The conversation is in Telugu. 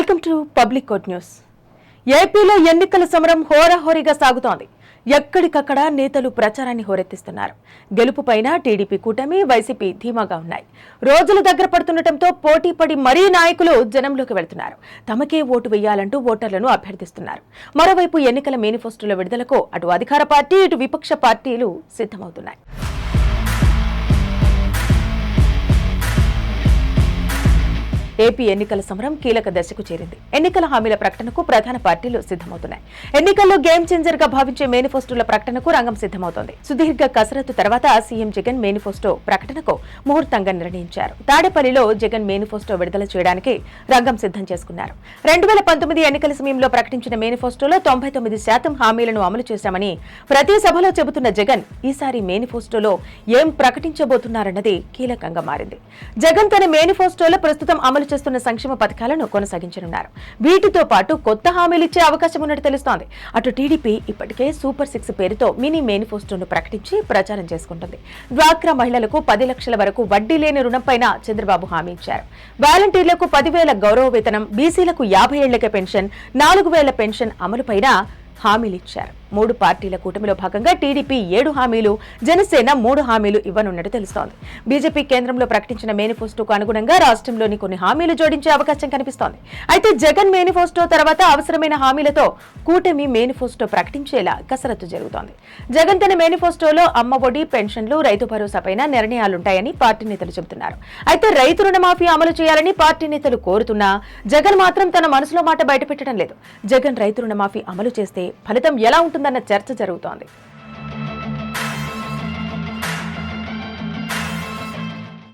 Welcome to public court news. ఏపీలో ఎన్నికల సమరం హోరాహోరీగా సాగుతోంది. ఎక్కడికక్కడ నేతలు ప్రచారాన్ని హోరెత్తిస్తున్నారు. గెలుపుపైన టీడీపీ కూటమి, వైసీపీ ధీమాగా ఉన్నాయి. రోజులు దగ్గర పడుతుండటంతో పోటీ పడి మరీ నాయకులు జనంలోకి వెళ్తున్నారు. తమకే ఓటు వేయాలంటూ ఓటర్లను అభ్యర్థిస్తున్నారు. మరోవైపు ఎన్నికల మేనిఫెస్టోల విడుదలకు అటు అధికార పార్టీ, ఇటు విపక్ష పార్టీలు సిద్ధమవుతున్నాయి. ఏపీ ఎన్నికల సమరం కీలక దశకు చేరింది. ఎన్నికల హామీల ప్రకటనకు ప్రధాన పార్టీలు సిద్ధమవుతున్నాయి. ఎన్నికల్లో గేమ్ చేంజర్ గా భావించే మేనిఫెస్టోల ప్రకటనకు రంగం సిద్ధమవుతోంది. సుదీర్ఘ కసరత్తు తర్వాత సీఎం జగన్ మేనిఫెస్టో ప్రకటనకు ముహూర్తంగా నిర్ణయించారు. తాడేపల్లిలో జగన్ మేనిఫెస్టో విడుదల చేయడానికి రంగం సిద్ధం చేసుకున్నారు. 2019 ఎన్నికల సమయంలో ప్రకటించిన మేనిఫెస్టోలో 99% హామీలను అమలు చేశామని ప్రతి సభలో చెబుతున్న జగన్ ఈసారి మేనిఫెస్టోలో ఏం ప్రకటించబోతున్నారన్నది కీలకంగా మారింది. జగన్ తన మేనిఫెస్టోలో ప్రస్తుతం అమలు చేస్తున్న సంక్షేమ పథకాలను కొనసాగించనున్నారు. వీటితో పాటు కొత్త హామీలు ఇచ్చే అవకాశం ఉన్నట్టు తెలుస్తోంది. అటు టీడీపీ ఇప్పటికే సూపర్ 6 పేరుతో మినీ మేనిఫెస్టోను ప్రకటించి ప్రచారం చేసుకుంటుంది. డ్వాక్రా మహిళలకు 10 లక్షల వరకు వడ్డీ లేని రుణంపైన చంద్రబాబు హామీ ఇచ్చారు. వాలంటీర్లకు 10,000 గౌరవ వేతనం, బీసీలకు 50 ఏళ్లకే పెన్షన్, 4,000 పెన్షన్ అమలుపైన హామీలిచ్చారు. 3 పార్టీల కూటమిలో భాగంగా టీడీపీ 7 హామీలు, జనసేన 3 హామీలు ఇవ్వనున్నట్టు తెలుస్తోంది. బీజేపీ కేంద్రంలో ప్రకటించిన మేనిఫెస్టోకు అనుగుణంగా రాష్ట్రంలోని కొన్ని హామీలు జోడించే అవకాశం కనిపిస్తోంది. అయితే జగన్ మేనిఫెస్టో తర్వాత అవసరమైన హామీలతో కూటమి మేనిఫెస్టో ప్రకటించేలా కసరత్తు జరుగుతోంది. జగన్ తన మేనిఫెస్టోలో అమ్మఒడి, పెన్షన్లు, రైతు భరోసాపైన నిర్ణయాలుంటాయని పార్టీ నేతలు చెబుతున్నారు. అయితే రైతు రుణమాఫీ అమలు చేయాలని పార్టీ నేతలు కోరుతున్నా జగన్ మాత్రం తన మనసులో మాట బయటపెట్టడం లేదు. జగన్ రైతు రుణమాఫీ అమలు చేస్తే ఫలితం ఎలా ఉంటుందన్న చర్చ జరుగుతోంది.